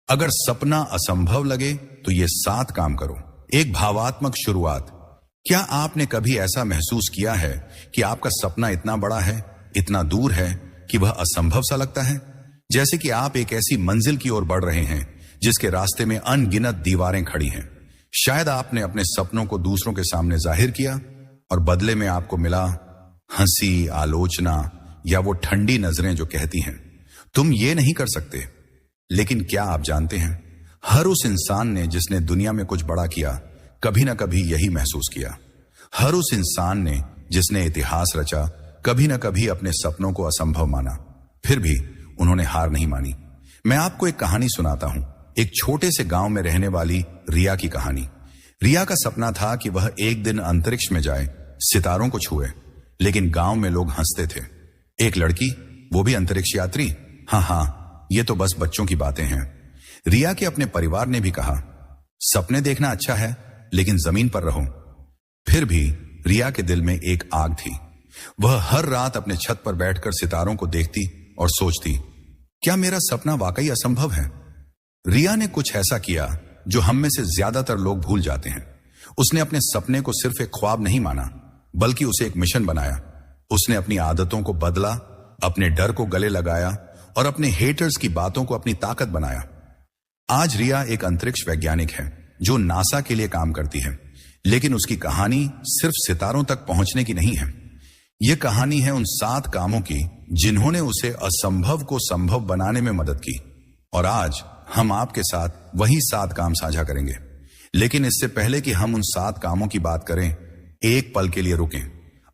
अगर सपना असंभव लगे तो ये 7 काम करो। एक भावात्मक शुरुआत। क्या आपने कभी ऐसा महसूस किया है कि आपका सपना इतना बड़ा है, इतना दूर है कि वह असंभव सा लगता है? जैसे कि आप एक ऐसी मंजिल की ओर बढ़ रहे हैं जिसके रास्ते में अनगिनत दीवारें खड़ी हैं। शायद आपने अपने सपनों को दूसरों के सामने जाहिर किया और बदले में आपको मिला हंसी, आलोचना या वो ठंडी नजरें जो कहती हैं तुम ये नहीं कर सकते। लेकिन क्या आप जानते हैं, हर उस इंसान ने जिसने दुनिया में कुछ बड़ा किया कभी ना कभी यही महसूस किया। हर उस इंसान ने जिसने इतिहास रचा कभी ना कभी अपने सपनों को असंभव माना, फिर भी उन्होंने हार नहीं मानी। मैं आपको एक कहानी सुनाता हूं, एक छोटे से गांव में रहने वाली रिया की कहानी। रिया का सपना था कि वह एक दिन अंतरिक्ष में जाए, सितारों को छुए, लेकिन गांव में लोग हंसते थे। एक लड़की, वो भी अंतरिक्ष यात्री? हाँ, ये तो बस बच्चों की बातें हैं। रिया के अपने परिवार ने भी कहा, सपने देखना अच्छा है लेकिन जमीन पर रहो। फिर भी रिया के दिल में एक आग थी। वह हर रात अपने छत पर बैठकर सितारों को देखती और सोचती, क्या मेरा सपना वाकई असंभव है? रिया ने कुछ ऐसा किया जो हम में से ज्यादातर लोग भूल जाते हैं। उसने अपने सपने को सिर्फ एक ख्वाब नहीं माना, बल्कि उसे एक मिशन बनाया। उसने अपनी आदतों को बदला, अपने डर को गले लगाया और अपने हेटर्स की बातों को अपनी ताकत बनाया। आज रिया एक अंतरिक्ष वैज्ञानिक है जो नासा के लिए काम करती है, लेकिन उसकी कहानी सिर्फ सितारों तक पहुंचने की नहीं है। यह कहानी है उन 7 कामों की जिन्होंने उसे असंभव को संभव बनाने में मदद की। और आज हम आपके साथ वही 7 काम साझा करेंगे। लेकिन इससे पहले कि हम उन 7 कामों की बात करें, एक पल के लिए रुकें।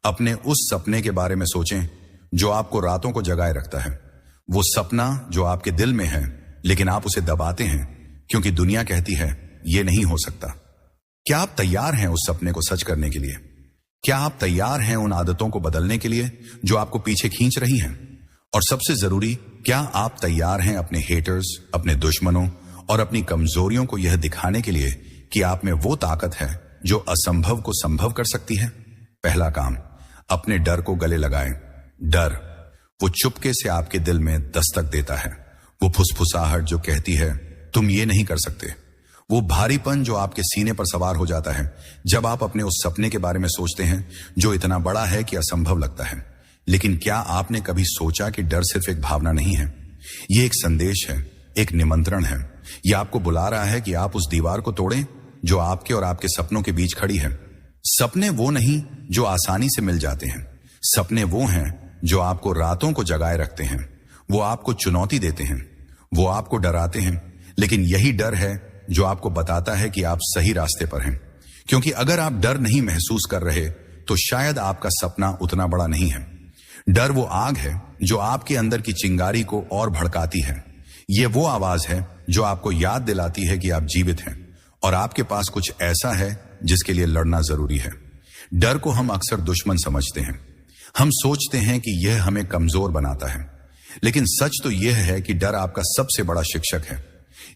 अपने उस सपने के बारे में सोचें जो आपको रातों को जगाए रखता है। वो सपना जो आपके दिल में है लेकिन आप उसे दबाते हैं क्योंकि दुनिया कहती है ये नहीं हो सकता। क्या आप तैयार हैं उस सपने को सच करने के लिए? क्या आप तैयार हैं उन आदतों को बदलने के लिए जो आपको पीछे खींच रही हैं? और सबसे जरूरी, क्या आप तैयार हैं अपने हेटर्स, अपने दुश्मनों और अपनी कमजोरियों को यह दिखाने के लिए कि आप में वो ताकत है जो असंभव को संभव कर सकती है? पहला काम, अपने डर को गले लगाएं। डर, वो चुपके से आपके दिल में दस्तक देता है। वो फुसफुसाहट जो कहती है तुम ये नहीं कर सकते। वो भारीपन जो आपके सीने पर सवार हो जाता है जब आप अपने उस सपने के बारे में सोचते हैं जो इतना बड़ा है कि असंभव लगता है। लेकिन क्या आपने कभी सोचा कि डर सिर्फ एक भावना नहीं है? ये एक संदेश है, एक निमंत्रण है। यह आपको बुला रहा है कि आप उस दीवार को तोड़ें जो आपके और आपके सपनों के बीच खड़ी है। सपने वो नहीं जो आसानी से मिल जाते हैं। सपने वो हैं जो आपको रातों को जगाए रखते हैं। वो आपको चुनौती देते हैं, वो आपको डराते हैं, लेकिन यही डर है जो आपको बताता है कि आप सही रास्ते पर हैं। क्योंकि अगर आप डर नहीं महसूस कर रहे तो शायद आपका सपना उतना बड़ा नहीं है। डर वो आग है जो आपके अंदर की चिंगारी को और भड़काती है। ये वो आवाज है जो आपको याद दिलाती है कि आप जीवित हैं और आपके पास कुछ ऐसा है जिसके लिए लड़ना जरूरी है। डर को हम अक्सर दुश्मन समझते हैं। हम सोचते हैं कि यह हमें कमजोर बनाता है, लेकिन सच तो यह है कि डर आपका सबसे बड़ा शिक्षक है।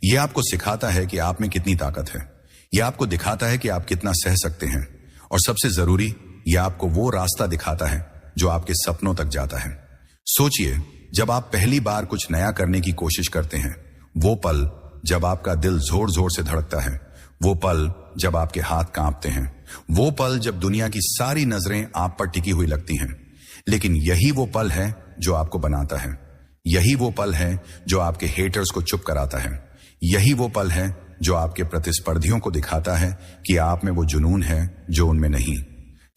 यह आपको सिखाता है कि आप में कितनी ताकत है। यह आपको दिखाता है कि आप कितना सह सकते हैं, और सबसे जरूरी, यह आपको वो रास्ता दिखाता है जो आपके सपनों तक जाता है। सोचिए, जब आप पहली बार कुछ नया करने की कोशिश करते हैं, वो पल जब आपका दिल जोर जोर से धड़कता है, वो पल जब आपके हाथ कांपते हैं, वो पल जब दुनिया की सारी नजरें आप पर टिकी हुई लगती हैं। लेकिन यही वो पल है जो आपको बनाता है। यही वो पल है जो आपके हेटर्स को चुप कराता है। यही वो पल है जो आपके प्रतिस्पर्धियों को दिखाता है कि आप में वो जुनून है जो उनमें नहीं।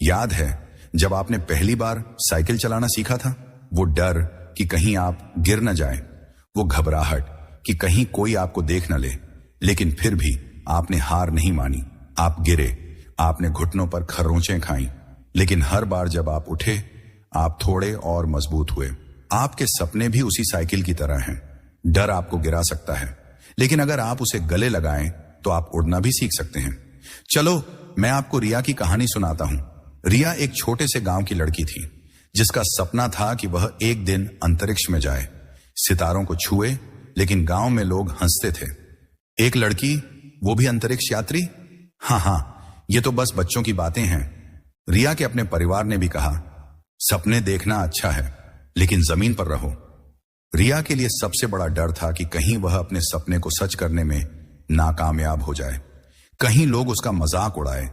याद है जब आपने पहली बार साइकिल चलाना सीखा था? वो डर कि कहीं आप गिर न जाएं, वो घबराहट कि कहीं कोई आपको देख न ले, लेकिन फिर भी आपने हार नहीं मानी। आप गिरे, आपने घुटनों पर खरोंचें खाई, लेकिन हर बार जब आप उठे, आप थोड़े और मजबूत हुए। आपके सपने भी उसी साइकिल की तरह हैं। डर आपको गिरा सकता है, लेकिन अगर आप उसे गले लगाएं तो आप उड़ना भी सीख सकते हैं। चलो, मैं आपको रिया की कहानी सुनाता हूं। रिया एक छोटे से गांव की लड़की थी जिसका सपना था कि वह एक दिन अंतरिक्ष में जाए, सितारों को छुए, लेकिन गांव में लोग हंसते थे। एक लड़की, वो भी अंतरिक्ष यात्री? हाँ, ये तो बस बच्चों की बातें हैं। रिया के अपने परिवार ने भी कहा, सपने देखना अच्छा है लेकिन जमीन पर रहो। रिया के लिए सबसे बड़ा डर था कि कहीं वह अपने सपने को सच करने में नाकामयाब हो जाए, कहीं लोग उसका मजाक उड़ाए,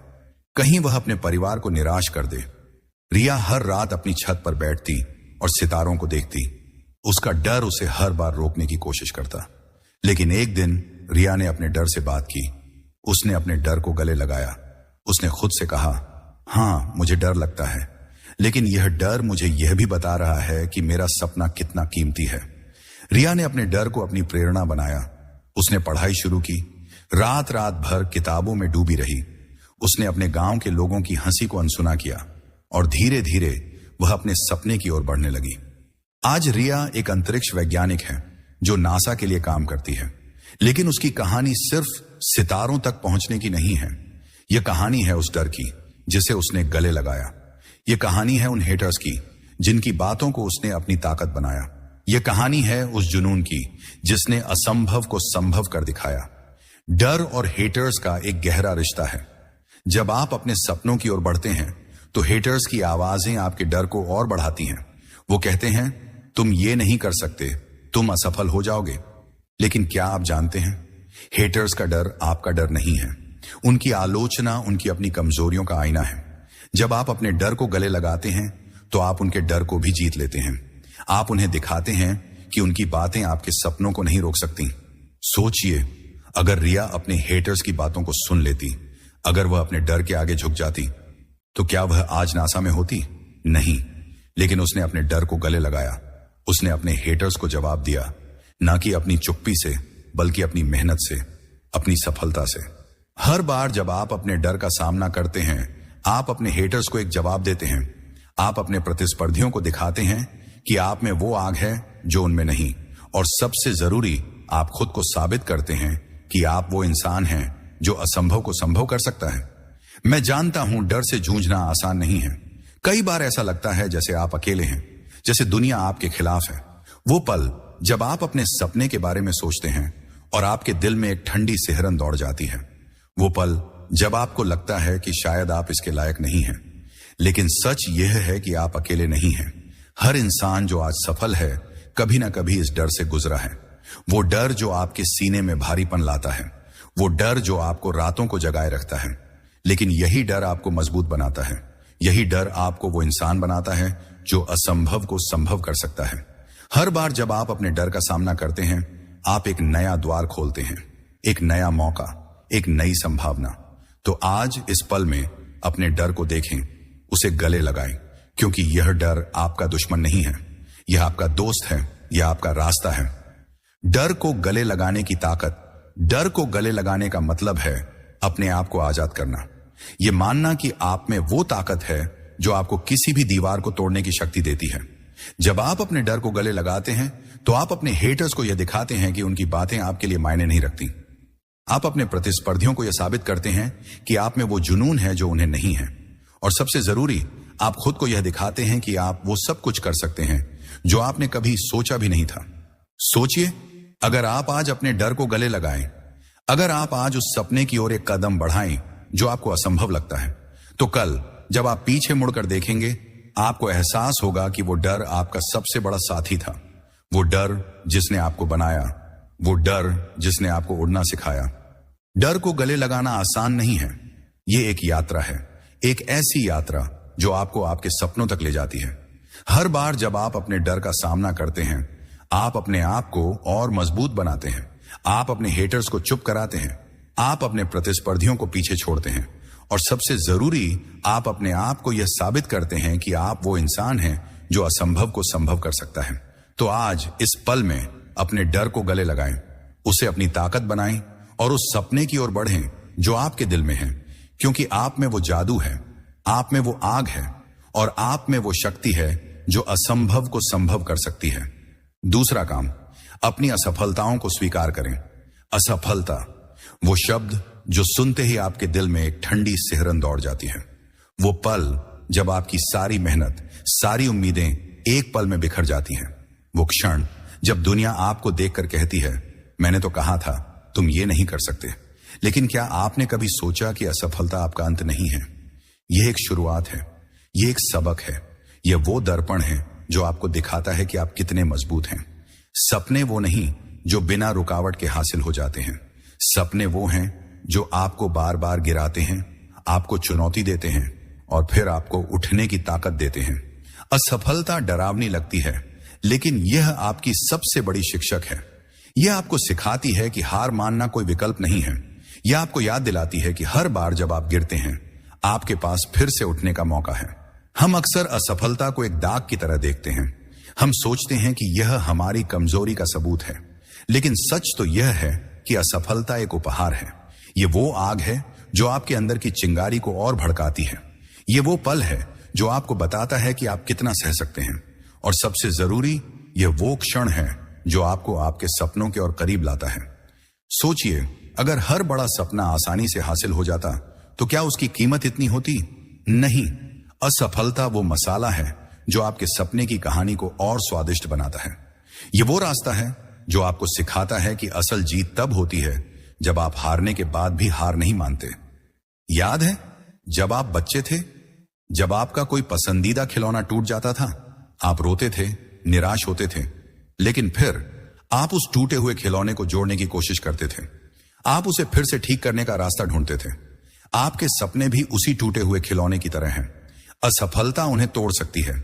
कहीं वह अपने परिवार को निराश कर दे। रिया हर रात अपनी छत पर बैठती और सितारों को देखती। उसका डर उसे हर बार रोकने की कोशिश करता। लेकिन एक दिन रिया ने अपने डर से बात की। उसने अपने डर को गले लगाया। उसने खुद से कहा, हाँ, मुझे डर लगता है, लेकिन यह डर मुझे यह भी बता रहा है कि मेरा सपना कितना कीमती है। रिया ने अपने डर को अपनी प्रेरणा बनाया। उसने पढ़ाई शुरू की, रात रात भर किताबों में डूबी रही। उसने अपने गांव के लोगों की हंसी को अनसुना किया और धीरे धीरे वह अपने सपने की ओर बढ़ने लगी। आज रिया एक अंतरिक्ष वैज्ञानिक है जो नासा के लिए काम करती है। लेकिन उसकी कहानी सिर्फ सितारों तक पहुंचने की नहीं है। यह कहानी है उस डर की जिसे उसने गले लगाया। यह कहानी है उन हेटर्स की जिनकी बातों को उसने अपनी ताकत बनाया। यह कहानी है उस जुनून की जिसने असंभव को संभव कर दिखाया। डर और हेटर्स का एक गहरा रिश्ता है। जब आप अपने सपनों की ओर बढ़ते हैं तो हेटर्स की आवाजें आपके डर को और बढ़ाती हैं। वो कहते हैं, तुम ये नहीं कर सकते, तुम असफल हो जाओगे। लेकिन क्या आप जानते हैं, हेटर्स का डर आपका डर नहीं है। उनकी आलोचना उनकी अपनी कमजोरियों का आईना है। जब आप अपने डर को गले लगाते हैं तो आप उनके डर को भी जीत लेते हैं। आप उन्हें दिखाते हैं कि उनकी बातें आपके सपनों को नहीं रोक सकती। सोचिए, अगर रिया अपने हेटर्स की बातों को सुन लेती, अगर वह अपने डर के आगे झुक जाती, तो क्या वह आज नासा में होती? नहीं। लेकिन उसने अपने डर को गले लगाया। उसने अपने हेटर्स को जवाब दिया, ना कि अपनी चुप्पी से, बल्कि अपनी मेहनत से, अपनी सफलता से। हर बार जब आप अपने डर का सामना करते हैं, आप अपने हेटर्स को एक जवाब देते हैं। आप अपने प्रतिस्पर्धियों को दिखाते हैं कि आप में वो आग है जो उनमें नहीं। और सबसे जरूरी, आप खुद को साबित करते हैं कि आप वो इंसान हैं जो असंभव को संभव कर सकता है। मैं जानता हूं डर से जूझना आसान नहीं है। कई बार ऐसा लगता है जैसे आप अकेले हैं, जैसे दुनिया आपके खिलाफ है। वो पल जब आप अपने सपने के बारे में सोचते हैं और आपके दिल में एक ठंडी सिहरन दौड़ जाती है। वो पल जब आपको लगता है कि शायद आप इसके लायक नहीं हैं। लेकिन सच यह है कि आप अकेले नहीं हैं। हर इंसान जो आज सफल है कभी ना कभी इस डर से गुजरा है। वो डर जो आपके सीने में भारीपन लाता है, वो डर जो आपको रातों को जगाए रखता है। लेकिन यही डर आपको मजबूत बनाता है। यही डर आपको वो इंसान बनाता है जो असंभव को संभव कर सकता है। हर बार जब आप अपने डर का सामना करते हैं, आप एक नया द्वार खोलते हैं, एक नया मौका, एक नई संभावना। तो आज इस पल में अपने डर को देखें, उसे गले लगाएं, क्योंकि यह डर आपका दुश्मन नहीं है, यह आपका दोस्त है, यह आपका रास्ता है। डर को गले लगाने की ताकत, डर को गले लगाने का मतलब है अपने आप को आजाद करना। यह मानना कि आप में वो ताकत है जो आपको किसी भी दीवार को तोड़ने की शक्ति देती है। जब आप अपने डर को गले लगाते हैं तो आप अपने हेटर्स को यह दिखाते हैं कि उनकी बातें आपके लिए मायने नहीं रखती। आप अपने प्रतिस्पर्धियों को यह साबित करते हैं कि आप में वो जुनून है जो उन्हें नहीं है। और सबसे जरूरी, आप खुद को यह दिखाते हैं कि आप वो सब कुछ कर सकते हैं जो आपने कभी सोचा भी नहीं था। सोचिए, अगर आप आज अपने डर को गले लगाएं, अगर आप आज उस सपने की ओर एक कदम बढ़ाएं जो आपको असंभव लगता है, तो कल जब आप पीछे मुड़कर देखेंगे, आपको एहसास होगा कि वो डर आपका सबसे बड़ा साथी था। वो डर जिसने आपको बनाया, वो डर जिसने आपको उड़ना सिखाया। डर को गले लगाना आसान नहीं है। ये एक यात्रा है, एक ऐसी यात्रा जो आपको आपके सपनों तक ले जाती है। हर बार जब आप अपने डर का सामना करते हैं, आप अपने आप को और मजबूत बनाते हैं। आप अपने हेटर्स को चुप कराते हैं। आप अपने प्रतिस्पर्धियों को पीछे छोड़ते हैं। और सबसे जरूरी, आप अपने आप को यह साबित करते हैं कि आप वो इंसान हैं जो असंभव को संभव कर सकता है। तो आज इस पल में अपने डर को गले लगाएं, उसे अपनी ताकत बनाएं और उस सपने की ओर बढ़ें जो आपके दिल में है, क्योंकि आप में वो जादू है, आप में वो आग है और आप में वो शक्ति है जो असंभव को संभव कर सकती है। दूसरा काम, अपनी असफलताओं को स्वीकार करें। असफलता, वो शब्द जो सुनते ही आपके दिल में एक ठंडी सिहरन दौड़ जाती है। वो पल जब आपकी सारी मेहनत, सारी उम्मीदें एक पल में बिखर जाती हैं। वो क्षण जब दुनिया आपको देखकर कहती है, मैंने तो कहा था तुम ये नहीं कर सकते। लेकिन क्या आपने कभी सोचा कि असफलता आपका अंत नहीं है? यह एक शुरुआत है, यह एक सबक है, यह वो दर्पण है जो आपको दिखाता है कि आप कितने मजबूत हैं। सपने वो नहीं जो बिना रुकावट के हासिल हो जाते हैं। सपने वो हैं जो आपको बार बार गिराते हैं, आपको चुनौती देते हैं और फिर आपको उठने की ताकत देते हैं। असफलता डरावनी लगती है, लेकिन यह आपकी सबसे बड़ी शिक्षक है। यह आपको सिखाती है कि हार मानना कोई विकल्प नहीं है। यह आपको याद दिलाती है कि हर बार जब आप गिरते हैं, आपके पास फिर से उठने का मौका है। हम अक्सर असफलता को एक दाग की तरह देखते हैं। हम सोचते हैं कि यह हमारी कमजोरी का सबूत है, लेकिन सच तो यह है कि असफलता एक उपहार है। यह वो आग है जो आपके अंदर की चिंगारी को और भड़काती है। यह वो पल है जो आपको बताता है कि आप कितना सह सकते हैं। और सबसे जरूरी, यह वो क्षण है जो आपको आपके सपनों के और करीब लाता है। सोचिए, अगर हर बड़ा सपना आसानी से हासिल हो जाता तो क्या उसकी कीमत इतनी होती? नहीं। असफलता वो मसाला है जो आपके सपने की कहानी को और स्वादिष्ट बनाता है। यह वो रास्ता है जो आपको सिखाता है कि असल जीत तब होती है जब आप हारने के बाद भी हार नहीं मानते। याद है जब आप बच्चे थे, जब आपका कोई पसंदीदा खिलौना टूट जाता था, आप रोते थे, निराश होते थे, लेकिन फिर आप उस टूटे हुए खिलौने को जोड़ने की कोशिश करते थे। आप उसे फिर से ठीक करने का रास्ता ढूंढते थे। आपके सपने भी उसी टूटे हुए खिलौने की तरह हैं। असफलता उन्हें तोड़ सकती है,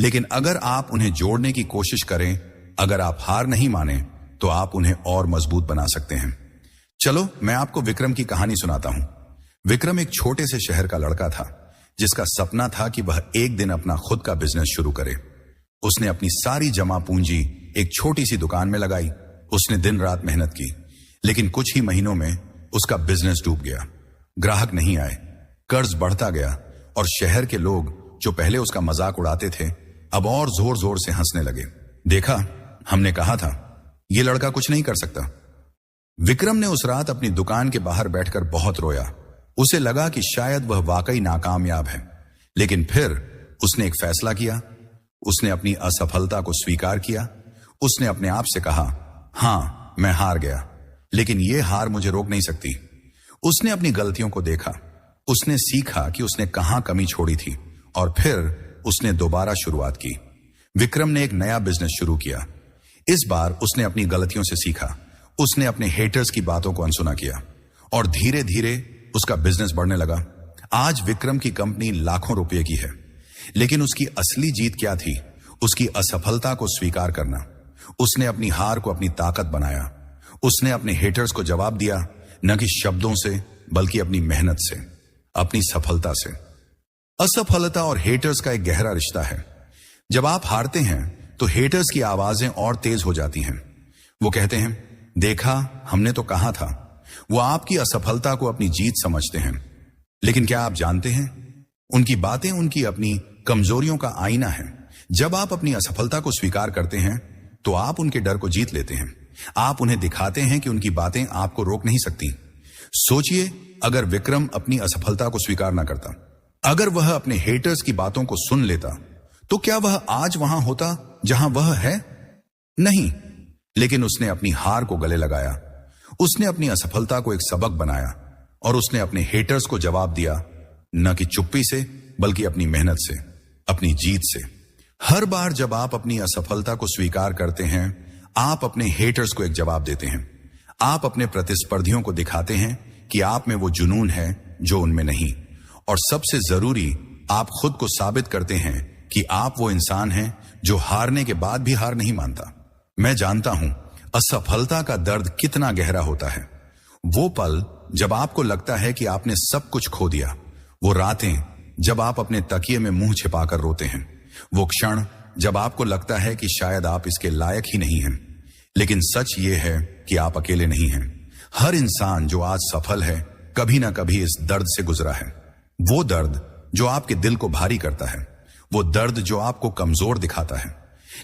लेकिन अगर आप उन्हें जोड़ने की कोशिश करें, अगर आप हार नहीं माने, तो आप उन्हें और मजबूत बना सकते हैं। चलो मैं आपको विक्रम की कहानी सुनाता हूं। विक्रम एक छोटे से शहर का लड़का था जिसका सपना था कि वह एक दिन अपना खुद का बिजनेस शुरू करे। उसने अपनी सारी जमा पूंजी एक छोटी सी दुकान में लगाई। उसने दिन रात मेहनत की, लेकिन कुछ ही महीनों में उसका बिजनेस डूब गया। ग्राहक नहीं आए, कर्ज बढ़ता गया और शहर के लोग जो पहले उसका मजाक उड़ाते थे, अब और जोर जोर से हंसने लगे। देखा, हमने कहा था यह लड़का कुछ नहीं कर सकता। विक्रम ने उस रात अपनी दुकान के बाहर बैठकर बहुत रोया। उसे लगा कि शायद वह वाकई नाकामयाब है, लेकिन फिर उसने एक फैसला किया। उसने अपनी असफलता को स्वीकार किया। उसने अपने आप से कहा, हां, मैं हार गया, लेकिन यह हार मुझे रोक नहीं सकती। उसने अपनी गलतियों को देखा। उसने सीखा कि उसने कहां कमी छोड़ी थी और फिर उसने दोबारा शुरुआत की। विक्रम ने एक नया बिजनेस शुरू किया। इस बार उसने अपनी गलतियों से सीखा। उसने अपने हेटर्स की बातों को अनसुना किया और धीरे धीरे उसका बिजनेस बढ़ने लगा। आज विक्रम की कंपनी लाखों रुपए की है, लेकिन उसकी असली जीत क्या थी? उसकी असफलता को स्वीकार करना। उसने अपनी हार को अपनी ताकत बनाया। उसने अपने हेटर्स को जवाब दिया, न कि शब्दों से, बल्कि अपनी मेहनत से, अपनी सफलता से। असफलता और हेटर्स का एक गहरा रिश्ता है। जब आप हारते हैं तो हेटर्स की आवाजें और तेज हो जाती हैं। वो कहते हैं, देखा, हमने तो कहा था। वो आपकी असफलता को अपनी जीत समझते हैं, लेकिन क्या आप जानते हैं, उनकी बातें उनकी अपनी कमजोरियों का आईना है। जब आप अपनी असफलता को स्वीकार करते हैं तो आप उनके डर को जीत लेते हैं। आप उन्हें दिखाते हैं कि उनकी बातें आपको रोक नहीं सकती। सोचिए, अगर विक्रम अपनी असफलता को स्वीकार ना करता, अगर वह अपने हेटर्स की बातों को सुन लेता, तो क्या वह आज वहां होता जहां वह है? नहीं। लेकिन उसने अपनी हार को गले लगाया। उसने अपनी असफलता को एक सबक बनाया और उसने अपने हेटर्स को जवाब दिया, न कि चुप्पी से, बल्कि अपनी मेहनत से, अपनी जीत से। हर बार जब आप अपनी असफलता को स्वीकार करते हैं, आप अपने हेटर्स को एक जवाब देते हैं। आप अपने प्रतिस्पर्धियों को दिखाते हैं कि आप में वो जुनून है जो उनमें नहीं। और सबसे जरूरी, आप खुद को साबित करते हैं कि आप वो इंसान हैं जो हारने के बाद भी हार नहीं मानता। मैं जानता हूं असफलता का दर्द कितना गहरा होता है। वो पल जब आपको लगता है कि आपने सब कुछ खो दिया, वो रातें जब आप अपने तकिए में मुंह छिपाकर रोते हैं, वो क्षण जब आपको लगता है कि शायद आप इसके लायक ही नहीं हैं। लेकिन सच ये है कि आप अकेले नहीं हैं। हर इंसान जो आज सफल है, कभी ना कभी इस दर्द से गुजरा है। वो दर्द जो आपके दिल को भारी करता है, वो दर्द जो आपको कमजोर दिखाता है,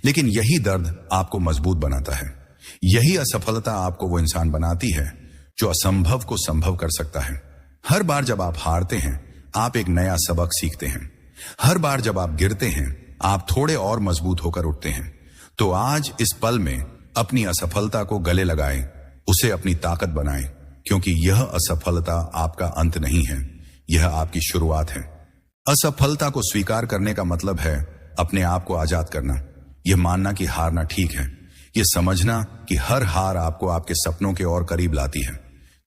लेकिन यही दर्द आपको मजबूत बनाता है। यही असफलता आपको वो इंसान बनाती है जो असंभव को संभव कर सकता है। हर बार जब आप हारते हैं, आप एक नया सबक सीखते हैं। हर बार जब आप गिरते हैं, आप थोड़े और मजबूत होकर उठते हैं। तो आज इस पल में अपनी असफलता को गले लगाएं, उसे अपनी ताकत बनाएं, क्योंकि यह असफलता आपका अंत नहीं है, यह आपकी शुरुआत है। असफलता को स्वीकार करने का मतलब है अपने आप को आजाद करना। यह मानना कि हारना ठीक है, ये समझना कि हर हार आपको आपके सपनों के और करीब लाती है।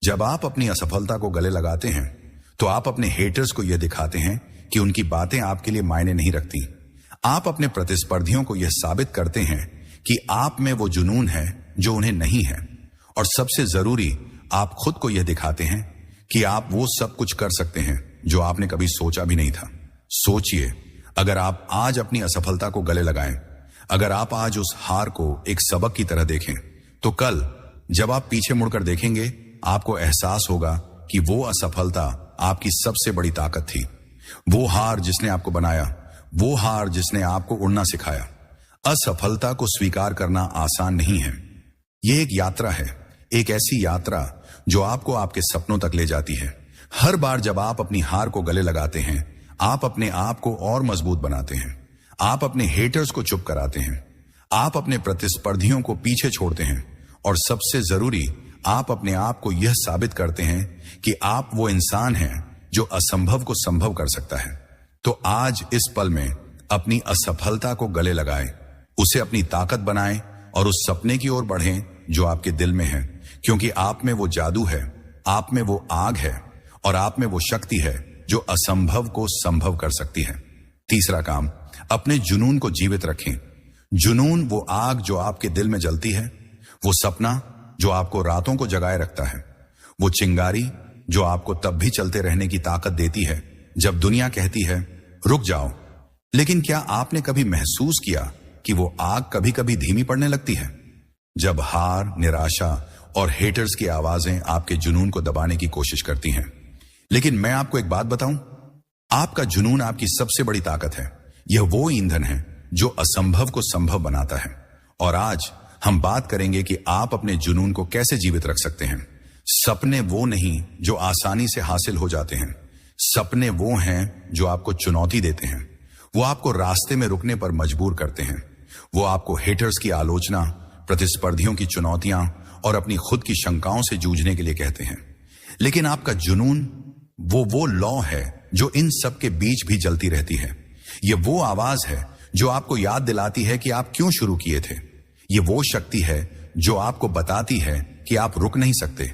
जब आप अपनी असफलता को गले लगाते हैं तो आप अपने हेटर्स को यह दिखाते हैं कि उनकी बातें आपके लिए मायने नहीं रखती। आप अपने प्रतिस्पर्धियों को यह साबित करते हैं कि आप में वो जुनून है जो उन्हें नहीं है। और सबसे जरूरी, आप खुद को यह दिखाते हैं कि आप वो सब कुछ कर सकते हैं जो आपने कभी सोचा भी नहीं था। सोचिए, अगर आप आज अपनी असफलता को गले लगाएं, अगर आप आज उस हार को एक सबक की तरह देखें, तो कल जब आप पीछे मुड़कर देखेंगे आपको एहसास होगा कि वो असफलता आपकी सबसे बड़ी ताकत थी। वो हार जिसने आपको बनाया, वो हार जिसने आपको उड़ना सिखाया। असफलता को स्वीकार करना आसान नहीं है। ये एक यात्रा है, एक ऐसी यात्रा जो आपको आपके सपनों तक ले जाती है। हर बार जब आप अपनी हार को गले लगाते हैं, आप अपने आप को और मजबूत बनाते हैं। आप अपने हेटर्स को चुप कराते हैं। आप अपने प्रतिस्पर्धियों को पीछे छोड़ते हैं। और सबसे जरूरी, आप अपने आप को यह साबित करते हैं कि आप वो इंसान हैं जो असंभव को संभव कर सकता है। तो आज इस पल में अपनी असफलता को गले लगाएं, उसे अपनी ताकत बनाएं और उस सपने की ओर बढ़ें जो आपके दिल में है। क्योंकि आप में वो जादू है, आप में वो आग है और आप में वो शक्ति है जो असंभव को संभव कर सकती है। तीसरा काम, अपने जुनून को जीवित रखें। जुनून वो आग जो आपके दिल में जलती है, वो सपना जो आपको रातों को जगाए रखता है, वो चिंगारी जो आपको तब भी चलते रहने की ताकत देती है जब दुनिया कहती है रुक जाओ। लेकिन क्या आपने कभी महसूस किया कि वो आग कभी कभी धीमी पड़ने लगती है? जब हार, निराशा और हेटर्स की आवाजें आपके जुनून को दबाने की कोशिश करती हैं। लेकिन मैं आपको एक बात बताऊं, आपका जुनून आपकी सबसे बड़ी ताकत है। यह वो ईंधन है जो असंभव को संभव बनाता है। और आज हम बात करेंगे कि आप अपने जुनून को कैसे जीवित रख सकते हैं। सपने वो नहीं जो आसानी से हासिल हो जाते हैं। सपने वो हैं जो आपको चुनौती देते हैं। वो आपको रास्ते में रुकने पर मजबूर करते हैं। वो आपको हेटर्स की आलोचना, प्रतिस्पर्धियों की चुनौतियां और अपनी खुद की शंकाओं से जूझने के लिए कहते हैं। लेकिन आपका जुनून वो लौ है जो इन सब के बीच भी जलती रहती है। ये वो आवाज है जो आपको याद दिलाती है कि आप क्यों शुरू किए थे। ये वो शक्ति है जो आपको बताती है कि आप रुक नहीं सकते।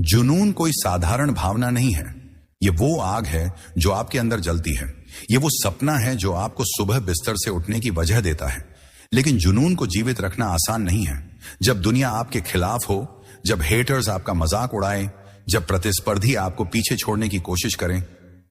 जुनून कोई साधारण भावना नहीं है। ये वो आग है जो आपके अंदर जलती है। ये वो सपना है जो आपको सुबह बिस्तर से उठने की वजह देता है। लेकिन जुनून को जीवित रखना आसान नहीं है। जब दुनिया आपके खिलाफ हो, जब हेटर्स आपका मजाक उड़ाएं, जब प्रतिस्पर्धी आपको पीछे छोड़ने की कोशिश करें,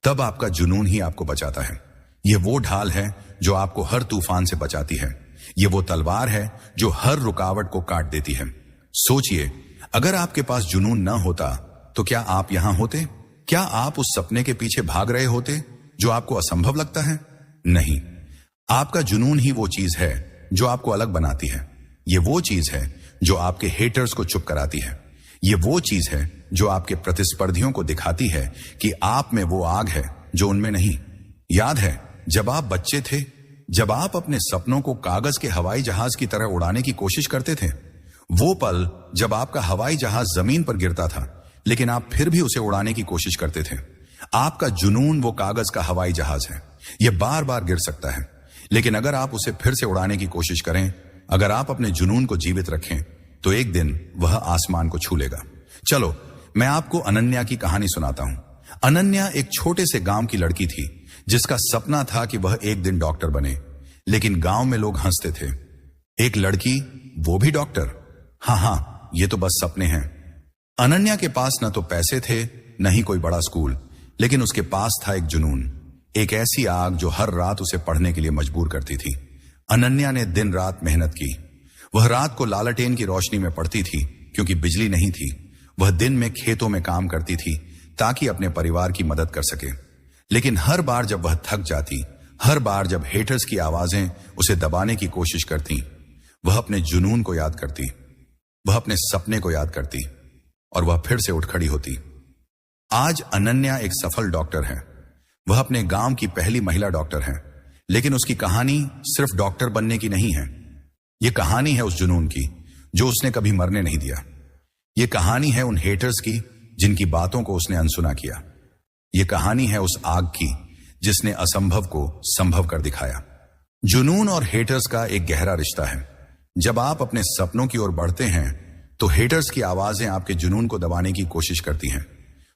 तब आपका जुनून ही आपको बचाता है। ये वो ढाल है जो आपको हर तूफान से बचाती है। ये वो तलवार है जो हर रुकावट को काट देती है। सोचिए, अगर आपके पास जुनून न होता तो क्या आप यहां होते? क्या आप उस सपने के पीछे भाग रहे होते जो आपको असंभव लगता है? नहीं। आपका जुनून ही वो चीज है जो आपको अलग बनाती है। ये वो चीज है जो आपके हेटर्स को चुप कराती है। ये वो चीज है जो आपके प्रतिस्पर्धियों को दिखाती है कि आप में वो आग है जो उनमें नहीं। याद है जब आप बच्चे थे, जब आप अपने सपनों को कागज के हवाई जहाज की तरह उड़ाने की कोशिश करते थे? वो पल जब आपका हवाई जहाज जमीन पर गिरता था लेकिन आप फिर भी उसे उड़ाने की कोशिश करते थे। आपका जुनून वो कागज का हवाई जहाज है। यह बार बार गिर सकता है, लेकिन अगर आप उसे फिर से उड़ाने की कोशिश करें, अगर आप अपने जुनून को जीवित रखें, तो एक दिन वह आसमान को छू लेगा। चलो, मैं आपको अनन्या की कहानी सुनाता हूं। अनन्या एक छोटे से गांव की लड़की थी जिसका सपना था कि वह एक दिन डॉक्टर बने। लेकिन गांव में लोग हंसते थे। एक लड़की, वो भी डॉक्टर? हाँ, ये तो बस सपने हैं। अनन्या के पास न तो पैसे थे, न ही कोई बड़ा स्कूल, लेकिन उसके पास था एक जुनून, एक ऐसी आग जो हर रात उसे पढ़ने के लिए मजबूर करती थी। अनन्या ने दिन रात मेहनत की। वह रात को लालटेन की रोशनी में पढ़ती थी क्योंकि बिजली नहीं थी। वह दिन में खेतों में काम करती थी ताकि अपने परिवार की मदद कर सके। लेकिन हर बार जब वह थक जाती, हर बार जब हेटर्स की आवाजें उसे दबाने की कोशिश करती, वह अपने जुनून को याद करती, वह अपने सपने को याद करती और वह फिर से उठ खड़ी होती। आज अनन्या एक सफल डॉक्टर है। वह अपने गांव की पहली महिला डॉक्टर है। लेकिन उसकी कहानी सिर्फ डॉक्टर बनने की नहीं है। यह कहानी है उस जुनून की जो उसने कभी मरने नहीं दिया। यह कहानी है उन हेटर्स की जिनकी बातों को उसने अनसुना किया। यह कहानी है उस आग की जिसने असंभव को संभव कर दिखाया। जुनून और हेटर्स का एक गहरा रिश्ता है। जब आप अपने सपनों की ओर बढ़ते हैं तो हेटर्स की आवाजें आपके जुनून को दबाने की कोशिश करती हैं।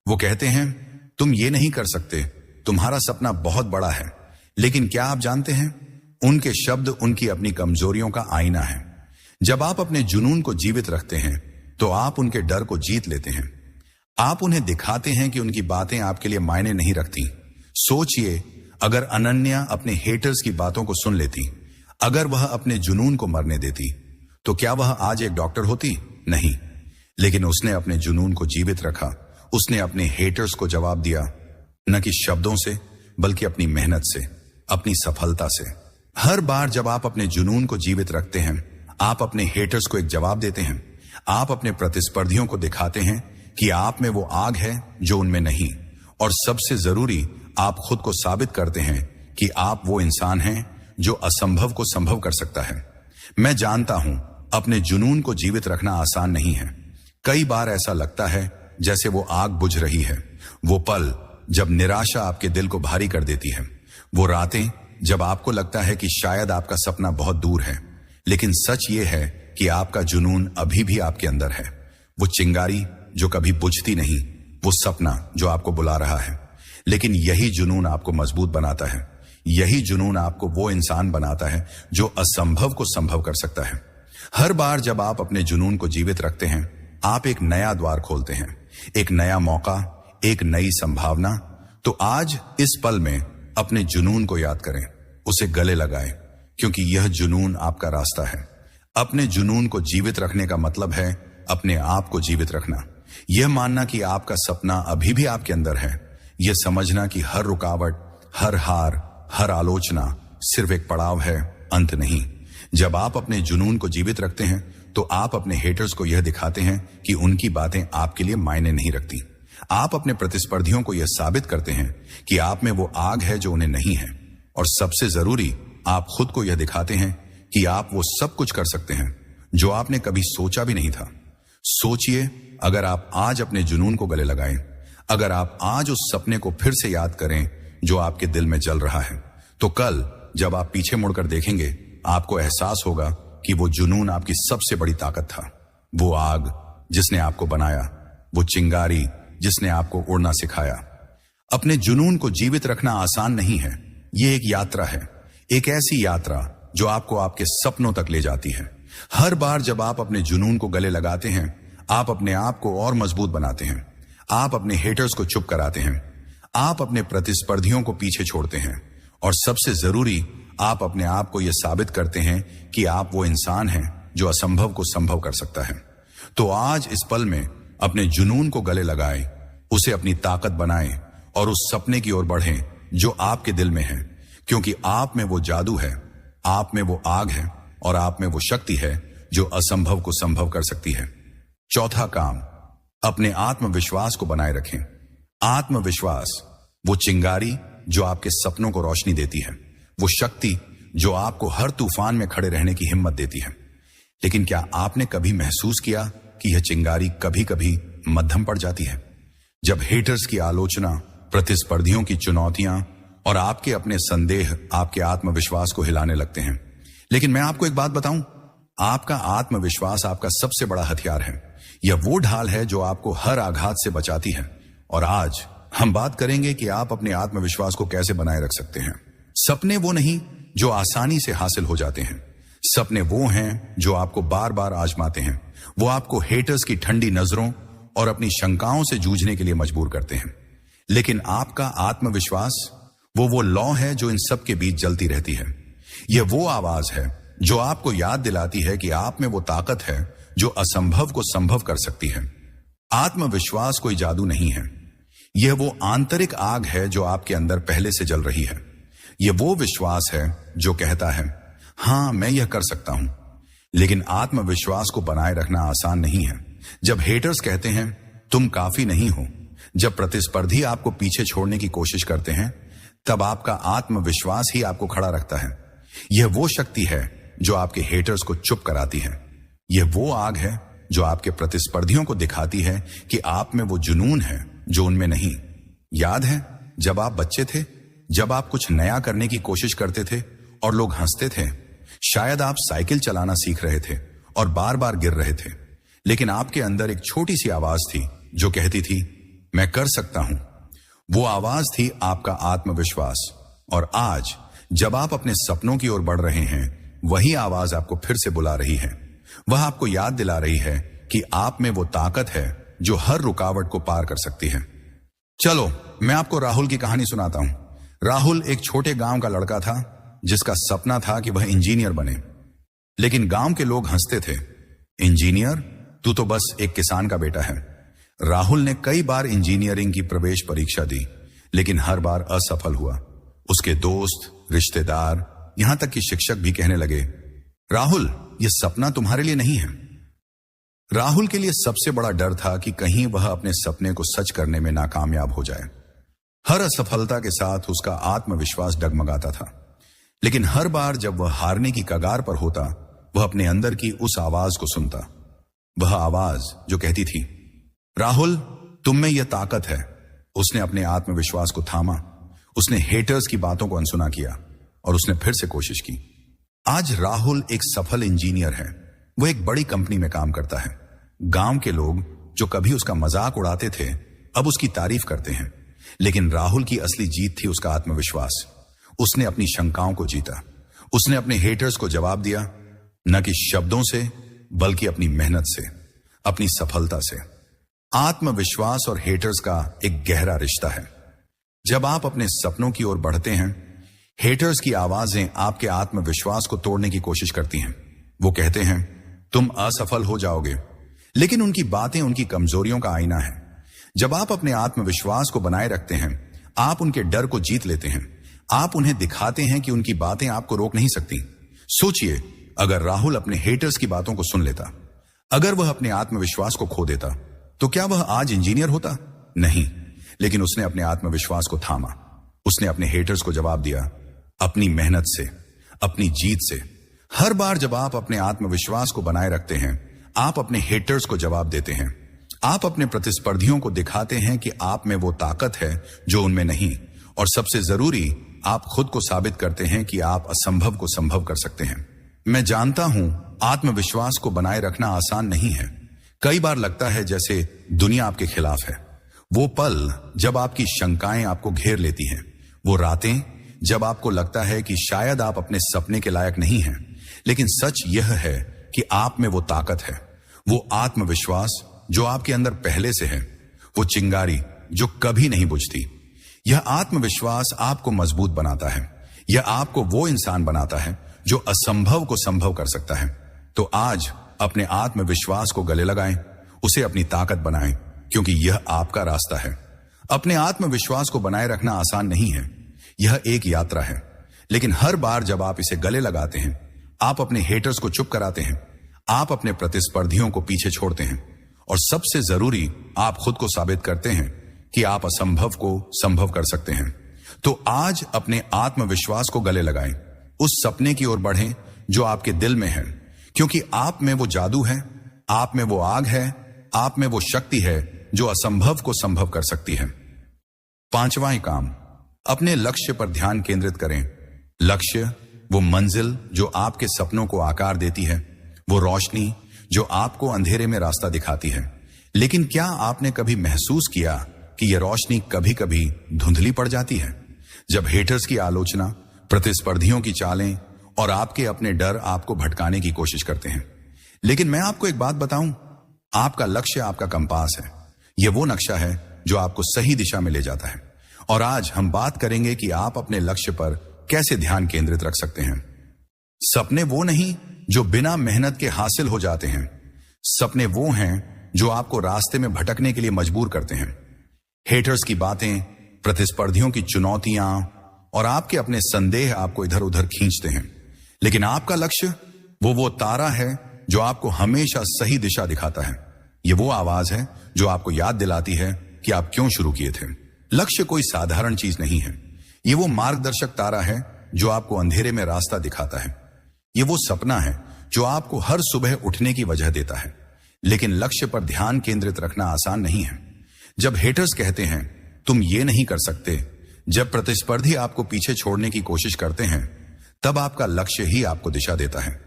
वो कहते हैं, तुम ये नहीं कर सकते, तुम्हारा सपना बहुत बड़ा है। लेकिन क्या आप जानते हैं, उनके शब्द उनकी अपनी कमजोरियों का आईना है। जब आप अपने जुनून को जीवित रखते हैं तो आप उनके डर को जीत लेते हैं। आप उन्हें दिखाते हैं कि उनकी बातें आपके लिए मायने नहीं रखती। सोचिए, अगर अनन्या अपने हेटर्स की बातों को सुन लेती, अगर वह अपने जुनून को मरने देती, तो क्या वह आज एक डॉक्टर होती? नहीं। लेकिन उसने अपने जुनून को जीवित रखा। उसने अपने हेटर्स को जवाब दिया, न कि शब्दों से बल्कि अपनी मेहनत से, अपनी सफलता से। हर बार जब आप अपने जुनून को जीवित रखते हैं, आप अपने हेटर्स को एक जवाब देते हैं। आप अपने प्रतिस्पर्धियों को दिखाते हैं कि आप में वो आग है जो उनमें नहीं। और सबसे जरूरी, आप खुद को साबित करते हैं कि आप वो इंसान हैं जो असंभव को संभव कर सकता है। मैं जानता हूं, अपने जुनून को जीवित रखना आसान नहीं है। कई बार ऐसा लगता है जैसे वो आग बुझ रही है। वो पल जब निराशा आपके दिल को भारी कर देती है। वो रातें जब आपको लगता है कि शायद आपका सपना बहुत दूर है। लेकिन सच ये है कि आपका जुनून अभी भी आपके अंदर है। वो चिंगारी जो कभी बुझती नहीं, वो सपना जो आपको बुला रहा है। लेकिन यही जुनून आपको मजबूत बनाता है। यही जुनून आपको वो इंसान बनाता है जो असंभव को संभव कर सकता है। हर बार जब आप अपने जुनून को जीवित रखते हैं, आप एक नया द्वार खोलते हैं, एक नया मौका, एक नई संभावना। तो आज इस पल में अपने जुनून को याद करें, उसे गले लगाएं, क्योंकि यह जुनून आपका रास्ता है। अपने जुनून को जीवित रखने का मतलब है अपने आप को जीवित रखना। यह मानना कि आपका सपना अभी भी आपके अंदर है। यह समझना कि हर रुकावट, हर हार, हर आलोचना सिर्फ एक पड़ाव है, अंत नहीं। जब आप अपने जुनून को जीवित रखते हैं तो आप अपने हेटर्स को यह दिखाते हैं कि उनकी बातें आपके लिए मायने नहीं रखती। आप अपने प्रतिस्पर्धियों को यह साबित करते हैं कि आप में वो आग है जो उन्हें नहीं है। और सबसे जरूरी, आप खुद को यह दिखाते हैं कि आप वो सब कुछ कर सकते हैं जो आपने कभी सोचा भी नहीं था। सोचिए, अगर आप आज अपने जुनून को गले लगाएं, अगर आप आज उस सपने को फिर से याद करें जो आपके दिल में जल रहा है, तो कल जब आप पीछे मुड़कर देखेंगे, आपको एहसास होगा कि वो जुनून आपकी सबसे बड़ी ताकत था। वो आग जिसने आपको बनाया, वो चिंगारी जिसने आपको उड़ना सिखाया। अपने जुनून को जीवित रखना आसान नहीं है। ये एक यात्रा है, एक ऐसी यात्रा जो आपको आपके सपनों तक ले जाती है। हर बार जब आप अपने जुनून को गले लगाते हैं, आप अपने आप को और मजबूत बनाते हैं। आप अपने हेटर्स को चुप कराते हैं। आप अपने प्रतिस्पर्धियों को पीछे छोड़ते हैं। और सबसे जरूरी, आप अपने आप को यह साबित करते हैं कि आप वो इंसान हैं जो असंभव को संभव कर सकता है। तो आज इस पल में अपने जुनून को गले लगाएं, उसे अपनी ताकत बनाएं और उस सपने की ओर बढ़ें जो आपके दिल में है। क्योंकि आप में वो जादू है, आप में वो आग है और आप में वो शक्ति है जो असंभव को संभव कर सकती है। चौथा काम, अपने आत्मविश्वास को बनाए रखें। आत्मविश्वास वो चिंगारी जो आपके सपनों को रोशनी देती है, वो शक्ति जो आपको हर तूफान में खड़े रहने की हिम्मत देती है। लेकिन क्या आपने कभी महसूस किया कि यह चिंगारी कभी कभी मध्यम पड़ जाती है? जब हेटर्स की आलोचना, प्रतिस्पर्धियों की चुनौतियां और आपके अपने संदेह आपके आत्मविश्वास को हिलाने लगते हैं। लेकिन मैं आपको एक बात बताऊं, आपका आत्मविश्वास आपका सबसे बड़ा हथियार है। यह वो ढाल है जो आपको हर आघात से बचाती है। और आज हम बात करेंगे कि आप अपने आत्मविश्वास को कैसे बनाए रख सकते हैं। सपने वो नहीं जो आसानी से हासिल हो जाते हैं। सपने वो हैं जो आपको बार बार आजमाते हैं। वो आपको हेटर्स की ठंडी नजरों और अपनी शंकाओं से जूझने के लिए मजबूर करते हैं। लेकिन आपका आत्मविश्वास वो लौ है जो इन सब के बीच जलती रहती है। यह वो आवाज है जो आपको याद दिलाती है कि आप में वो ताकत है जो असंभव को संभव कर सकती है। आत्मविश्वास कोई जादू नहीं है। यह वो आंतरिक आग है जो आपके अंदर पहले से जल रही है। यह वो विश्वास है जो कहता है, हां, मैं यह कर सकता हूं। लेकिन आत्मविश्वास को बनाए रखना आसान नहीं है। जब हेटर्स कहते हैं तुम काफी नहीं हो, जब प्रतिस्पर्धी आपको पीछे छोड़ने की कोशिश करते हैं, तब आपका आत्मविश्वास ही आपको खड़ा रखता है। यह वो शक्ति है जो आपके हेटर्स को चुप कराती है। यह वो आग है जो आपके प्रतिस्पर्धियों को दिखाती है कि आप में वो जुनून है जो उनमें नहीं। याद है जब आप बच्चे थे, जब आप कुछ नया करने की कोशिश करते थे और लोग हंसते थे, शायद आप साइकिल चलाना सीख रहे थे और बार बार गिर रहे थे, लेकिन आपके अंदर एक छोटी सी आवाज थी जो कहती थी, मैं कर सकता हूं। वो आवाज थी आपका आत्मविश्वास। और आज जब आप अपने सपनों की ओर बढ़ रहे हैं, वही आवाज आपको फिर से बुला रही है। वह आपको याद दिला रही है कि आप में वो ताकत है जो हर रुकावट को पार कर सकती है। चलो मैं आपको राहुल की कहानी सुनाता हूं। राहुल एक छोटे गांव का लड़का था जिसका सपना था कि वह इंजीनियर बने, लेकिन गांव के लोग हंसते थे, इंजीनियर, तू तो बस एक किसान का बेटा है। राहुल ने कई बार इंजीनियरिंग की प्रवेश परीक्षा दी, लेकिन हर बार असफल हुआ। उसके दोस्त, रिश्तेदार, यहां तक कि शिक्षक भी कहने लगे, राहुल, यह सपना तुम्हारे लिए नहीं है। राहुल के लिए सबसे बड़ा डर था कि कहीं वह अपने सपने को सच करने में नाकामयाब हो जाए। हर असफलता के साथ उसका आत्मविश्वास डगमगाता था, लेकिन हर बार जब वह हारने की कगार पर होता, वह अपने अंदर की उस आवाज को सुनता। वह आवाज जो कहती थी, राहुल, तुम में यह ताकत है। उसने अपने आत्मविश्वास को थामा, उसने हेटर्स की बातों को अनसुना किया और उसने फिर से कोशिश की। आज राहुल एक सफल इंजीनियर है। वह एक बड़ी कंपनी में काम करता है। गांव के लोग जो कभी उसका मजाक उड़ाते थे, अब उसकी तारीफ करते हैं। लेकिन राहुल की असली जीत थी उसका आत्मविश्वास। उसने अपनी शंकाओं को जीता। उसने अपने हेटर्स को जवाब दिया, न कि शब्दों से, बल्कि अपनी मेहनत से, अपनी सफलता से। आत्मविश्वास और हेटर्स का एक गहरा रिश्ता है। जब आप अपने सपनों की ओर बढ़ते हैं, हेटर्स की आवाजें आपके आत्मविश्वास को तोड़ने की कोशिश करती हैं। वो कहते हैं, तुम असफल हो जाओगे, लेकिन उनकी बातें उनकी कमजोरियों का आईना है। जब आप अपने आत्मविश्वास को बनाए रखते हैं, आप उनके डर को जीत लेते हैं। आप उन्हें दिखाते हैं कि उनकी बातें आपको रोक नहीं सकती। सोचिए, अगर राहुल अपने हेटर्स की बातों को सुन लेता, अगर वह अपने आत्मविश्वास को खो देता, तो क्या वह आज इंजीनियर होता? नहीं, लेकिन उसने अपने आत्मविश्वास को थामा। उसने अपने हेटर्स को जवाब दिया, अपनी मेहनत से, अपनी जीत से। हर बार जब आप अपने आत्मविश्वास को बनाए रखते हैं, आप अपने हेटर्स को जवाब देते हैं। आप अपने प्रतिस्पर्धियों को दिखाते हैं कि आप में वो ताकत है जो उनमें नहीं। और सबसे जरूरी, आप खुद को साबित करते हैं कि आप असंभव को संभव कर सकते हैं। मैं जानता हूं, आत्मविश्वास को बनाए रखना आसान नहीं है। कई बार लगता है जैसे दुनिया आपके खिलाफ है। वो पल जब आपकी शंकाएं आपको घेर लेती हैं, वो रातें जब आपको लगता है कि शायद आप अपने सपने के लायक नहीं हैं, लेकिन सच यह है कि आप में वो ताकत है, वो आत्मविश्वास जो आपके अंदर पहले से है, वो चिंगारी जो कभी नहीं बुझती। यह आत्मविश्वास आपको मजबूत बनाता है। यह आपको वो इंसान बनाता है जो असंभव को संभव कर सकता है। तो आज अपने आत्मविश्वास को गले लगाएं, उसे अपनी ताकत बनाएं, क्योंकि यह आपका रास्ता है। अपने आत्मविश्वास को बनाए रखना आसान नहीं है। यह एक यात्रा है, लेकिन हर बार जब आप इसे गले लगाते हैं, आप अपने हेटर्स को चुप कराते हैं, आप अपने प्रतिस्पर्धियों को पीछे छोड़ते हैं, और सबसे जरूरी, आप खुद को साबित करते हैं कि आप असंभव को संभव कर सकते हैं। तो आज अपने आत्मविश्वास को गले लगाएं, उस सपने की ओर बढ़ें जो आपके दिल में है, क्योंकि आप में वो जादू है, आप में वो आग है, आप में वो शक्ति है जो असंभव को संभव कर सकती है। पांचवां काम, अपने लक्ष्य पर ध्यान केंद्रित करें। लक्ष्य वो मंजिल जो आपके सपनों को आकार देती है, वो रोशनी जो आपको अंधेरे में रास्ता दिखाती है। लेकिन क्या आपने कभी महसूस किया कि यह रोशनी कभी कभी धुंधली पड़ जाती है? जब हेटर्स की आलोचना, प्रतिस्पर्धियों की चालें और आपके अपने डर आपको भटकाने की कोशिश करते हैं। लेकिन मैं आपको एक बात बताऊं, आपका लक्ष्य आपका कंपास है। यह वो नक्शा है जो आपको सही दिशा में ले जाता है। और आज हम बात करेंगे कि आप अपने लक्ष्य पर कैसे ध्यान केंद्रित रख सकते हैं। सपने वो नहीं जो बिना मेहनत के हासिल हो जाते हैं। सपने वो हैं जो आपको रास्ते में भटकने के लिए मजबूर करते हैं। हेटर्स की बातें, प्रतिस्पर्धियों की चुनौतियां और आपके अपने संदेह आपको इधर उधर खींचते हैं। लेकिन आपका लक्ष्य वो तारा है जो आपको हमेशा सही दिशा दिखाता है। ये वो आवाज है जो आपको याद दिलाती है कि आप क्यों शुरू किए थे। लक्ष्य कोई साधारण चीज नहीं है। ये वो मार्गदर्शक तारा है जो आपको अंधेरे में रास्ता दिखाता है। ये वो सपना है जो आपको हर सुबह उठने की वजह देता है। लेकिन लक्ष्य पर ध्यान केंद्रित रखना आसान नहीं है। जब हेटर्स कहते हैं तुम ये नहीं कर सकते, जब प्रतिस्पर्धी आपको पीछे छोड़ने की कोशिश करते हैं, तब आपका लक्ष्य ही आपको दिशा देता है।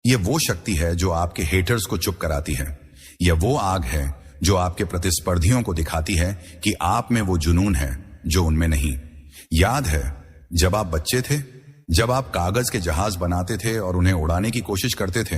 यह वो शक्ति है जो आपके हेटर्स को चुप कराती है। यह वो आग है जो आपके प्रतिस्पर्धियों को दिखाती है कि आप में वो जुनून है जो उनमें नहीं। याद है जब आप बच्चे थे, जब आप कागज के जहाज बनाते थे और उन्हें उड़ाने की कोशिश करते थे,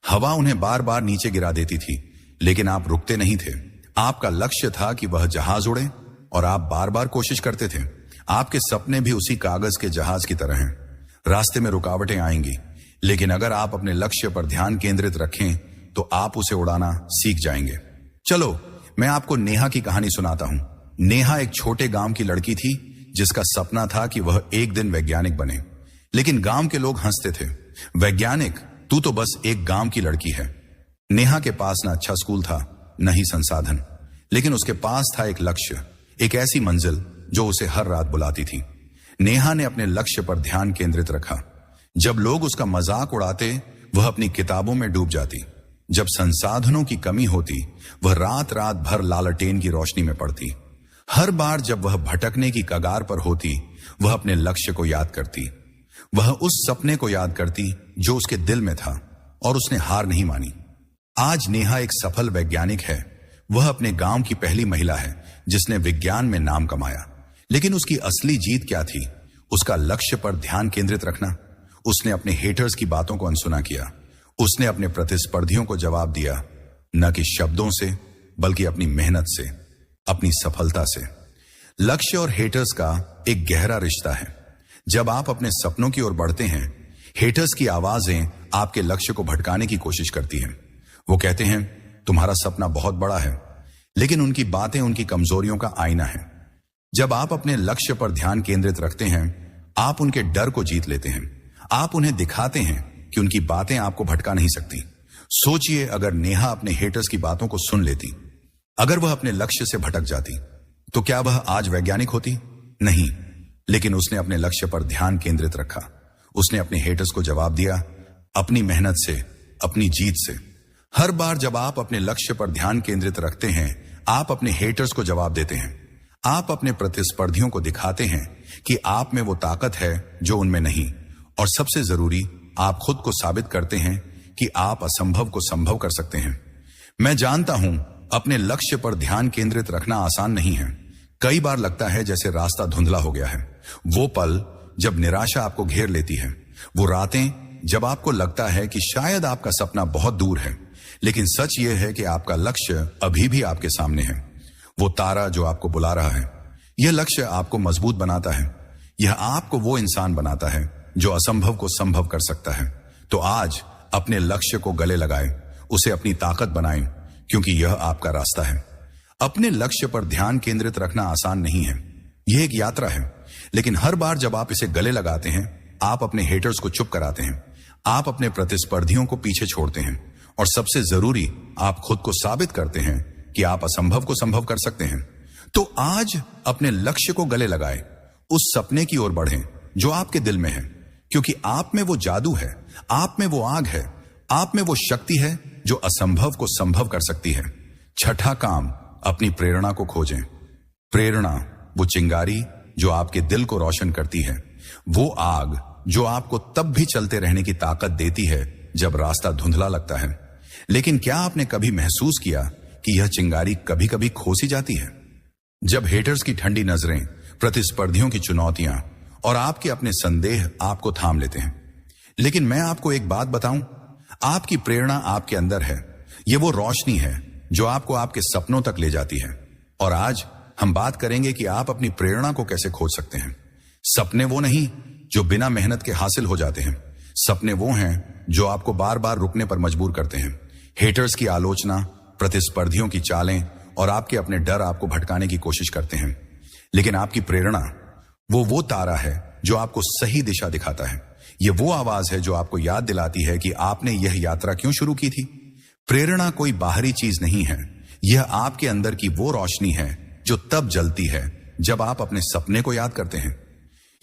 हवा उन्हें बार बार नीचे गिरा देती थी, लेकिन आप रुकते नहीं थे। आपका लक्ष्य था कि वह जहाज उड़े और आप बार बार कोशिश करते थे। आपके सपने भी उसी कागज के जहाज की तरह हैं। रास्ते में रुकावटें आएंगी, लेकिन अगर आप अपने लक्ष्य पर ध्यान केंद्रित रखें तो आप उसे उड़ाना सीख जाएंगे। चलो मैं आपको नेहा की कहानी सुनाता हूं। नेहा एक छोटे गांव की लड़की थी जिसका सपना था कि वह एक दिन वैज्ञानिक बने, लेकिन गांव के लोग हंसते थे। वैज्ञानिक, तू तो बस एक गांव की लड़की है। नेहा के पास न अच्छा स्कूल था, न ही संसाधन, लेकिन उसके पास था एक लक्ष्य, एक ऐसी मंजिल जो उसे हर रात बुलाती थी। नेहा ने अपने लक्ष्य पर ध्यान केंद्रित रखा। जब लोग उसका मजाक उड़ाते, वह अपनी किताबों में डूब जाती। जब संसाधनों की कमी होती, वह रात रात भर लालटेन की रोशनी में पड़ती। हर बार जब वह भटकने की कगार पर होती, वह अपने लक्ष्य को याद करती। वह उस सपने को याद करती जो उसके दिल में था, और उसने हार नहीं मानी। आज नेहा एक सफल वैज्ञानिक है। वह अपने गांव की पहली महिला है जिसने विज्ञान में नाम कमाया। लेकिन उसकी असली जीत क्या थी? उसका लक्ष्य पर ध्यान केंद्रित रखना। उसने अपने हेटर्स की बातों को अनसुना किया। उसने अपने प्रतिस्पर्धियों को जवाब दिया, न कि शब्दों से, बल्कि अपनी मेहनत से, अपनी सफलता से। लक्ष्य और हेटर्स का एक गहरा रिश्ता है। जब आप अपने सपनों की ओर बढ़ते हैं, हेटर्स की आवाजें आपके लक्ष्य को भटकाने की कोशिश करती हैं। वो कहते हैं तुम्हारा सपना बहुत बड़ा है, लेकिन उनकी बातें उनकी कमजोरियों का आईना है। जब आप अपने लक्ष्य पर ध्यान केंद्रित रखते हैं, आप उनके डर को जीत लेते हैं। आप उन्हें दिखाते हैं कि उनकी बातें आपको भटका नहीं सकती। सोचिए, अगर नेहा अपने हेटर्स की बातों को सुन लेती, अगर वह अपने लक्ष्य से भटक जाती, तो क्या वह आज वैज्ञानिक होती? नहीं, लेकिन उसने अपने लक्ष्य पर ध्यान केंद्रित रखा। उसने अपने हेटर्स को जवाब दिया, अपनी मेहनत से, अपनी जीत से। हर बार जब आप अपने लक्ष्य पर ध्यान केंद्रित रखते हैं, आप अपने हेटर्स को जवाब देते हैं। आप अपने प्रतिस्पर्धियों को दिखाते हैं कि आप में वो ताकत है जो उनमें नहीं। और सबसे जरूरी, आप खुद को साबित करते हैं कि आप असंभव को संभव कर सकते हैं। मैं जानता हूं, अपने लक्ष्य पर ध्यान केंद्रित रखना आसान नहीं है। कई बार लगता है जैसे रास्ता धुंधला हो गया है। वो पल जब निराशा आपको घेर लेती है, वो रातें जब आपको लगता है कि शायद आपका सपना बहुत दूर है, लेकिन सच ये है कि आपका लक्ष्य अभी भी आपके सामने है। वो तारा जो आपको बुला रहा है। यह लक्ष्य आपको मजबूत बनाता है। यह आपको वो इंसान बनाता है जो असंभव को संभव कर सकता है। तो आज अपने लक्ष्य को गले लगाएं, उसे अपनी ताकत बनाएं, क्योंकि यह आपका रास्ता है। अपने लक्ष्य पर ध्यान केंद्रित रखना आसान नहीं है। यह एक यात्रा है, लेकिन हर बार जब आप इसे गले लगाते हैं, आप अपने हेटर्स को चुप कराते हैं। आप अपने प्रतिस्पर्धियों को पीछे छोड़ते हैं, और सबसे जरूरी, आप खुद को साबित करते हैं कि आप असंभव को संभव कर सकते हैं। तो आज अपने लक्ष्य को गले लगाएं, उस सपने की ओर बढ़ें जो आपके दिल में है, क्योंकि आप में वो जादू है, आप में वो आग है, आप में वो शक्ति है जो असंभव को संभव कर सकती है। छठा काम, अपनी प्रेरणा को खोजें। प्रेरणा वो चिंगारी जो आपके दिल को रोशन करती है, वो आग जो आपको तब भी चलते रहने की ताकत देती है जब रास्ता धुंधला लगता है। लेकिन क्या आपने कभी महसूस किया कि यह चिंगारी कभी कभी खो सी जाती है? जब हेटर्स की ठंडी नजरें, प्रतिस्पर्धियों की चुनौतियां और आपके अपने संदेह आपको थाम लेते हैं। लेकिन मैं आपको एक बात बताऊं, आपकी प्रेरणा आपके अंदर है। यह वो रोशनी है जो आपको आपके सपनों तक ले जाती है। और आज हम बात करेंगे कि आप अपनी प्रेरणा को कैसे खोज सकते हैं। सपने वो नहीं जो बिना मेहनत के हासिल हो जाते हैं। सपने वो हैं जो आपको बार बार रुकने पर मजबूर करते हैं। हेटर्स की आलोचना, प्रतिस्पर्धियों की चालें और आपके अपने डर आपको भटकाने की कोशिश करते हैं। लेकिन आपकी प्रेरणा वो तारा है जो आपको सही दिशा दिखाता है। यह वो आवाज है जो आपको याद दिलाती है कि आपने यह यात्रा क्यों शुरू की थी। प्रेरणा कोई बाहरी चीज नहीं है, यह आपके अंदर की वो रोशनी है जो तब जलती है जब आप अपने सपने को याद करते हैं।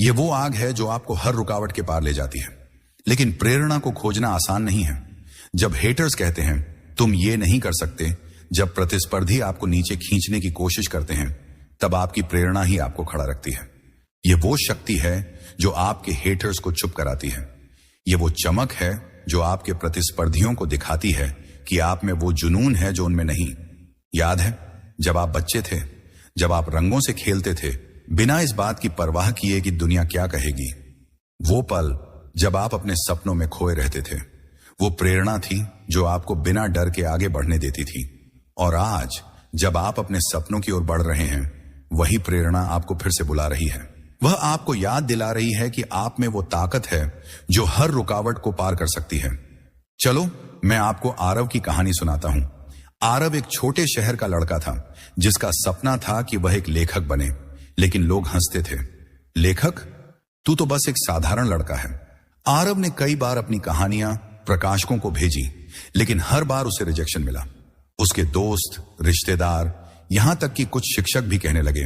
यह वो आग है जो आपको हर रुकावट के पार ले जाती है। लेकिन प्रेरणा को खोजना आसान नहीं है। जब हेटर्स कहते हैं तुम ये नहीं कर सकते, जब प्रतिस्पर्धी आपको नीचे खींचने की कोशिश करते हैं, तब आपकी प्रेरणा ही आपको खड़ा रखती है। ये वो शक्ति है जो आपके हेटर्स को चुप कराती है। ये वो चमक है जो आपके प्रतिस्पर्धियों को दिखाती है कि आप में वो जुनून है जो उनमें नहीं। याद है जब आप बच्चे थे, जब आप रंगों से खेलते थे बिना इस बात की परवाह किए कि दुनिया क्या कहेगी। वो पल जब आप अपने सपनों में खोए रहते थे, वो प्रेरणा थी जो आपको बिना डर के आगे बढ़ने देती थी। और आज जब आप अपने सपनों की ओर बढ़ रहे हैं, वही प्रेरणा आपको फिर से बुला रही है। वह आपको याद दिला रही है कि आप में वो ताकत है जो हर रुकावट को पार कर सकती है। चलो मैं आपको आरव की कहानी सुनाता हूं। आरव एक छोटे शहर का लड़का था जिसका सपना था कि वह एक लेखक बने, लेकिन लोग हंसते थे। लेखक? तू तो बस एक साधारण लड़का है। आरव ने कई बार अपनी कहानियां प्रकाशकों को भेजी, लेकिन हर बार उसे रिजेक्शन मिला। उसके दोस्त, रिश्तेदार, यहां तक कि कुछ शिक्षक भी कहने लगे,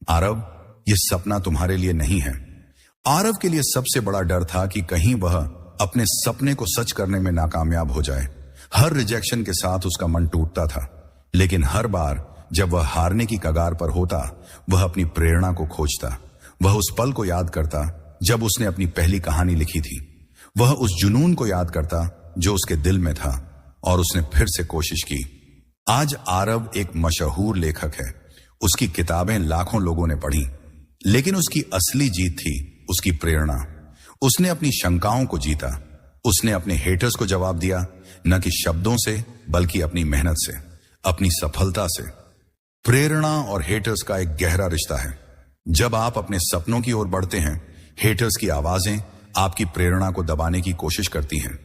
आरव यह सपना तुम्हारे लिए नहीं है। आरव के लिए सबसे बड़ा डर था कि कहीं वह अपने सपने को सच करने में नाकामयाब हो जाए। हर रिजेक्शन के साथ उसका मन टूटता था, लेकिन हर बार जब वह हारने की कगार पर होता, वह अपनी प्रेरणा को खोजता। वह उस पल को याद करता जब उसने अपनी पहली कहानी लिखी थी। वह उस जुनून को याद करता जो उसके दिल में था, और उसने फिर से कोशिश की। आज आरव एक मशहूर लेखक है। उसकी किताबें लाखों लोगों ने पढ़ी, लेकिन उसकी असली जीत थी उसकी प्रेरणा। उसने अपनी शंकाओं को जीता। उसने अपने हेटर्स को जवाब दिया, न कि शब्दों से बल्कि अपनी मेहनत से, अपनी सफलता से। प्रेरणा और हेटर्स का एक गहरा रिश्ता है। जब आप अपने सपनों की ओर बढ़ते हैं, हेटर्स की आवाजें आपकी प्रेरणा को दबाने की कोशिश करती हैं।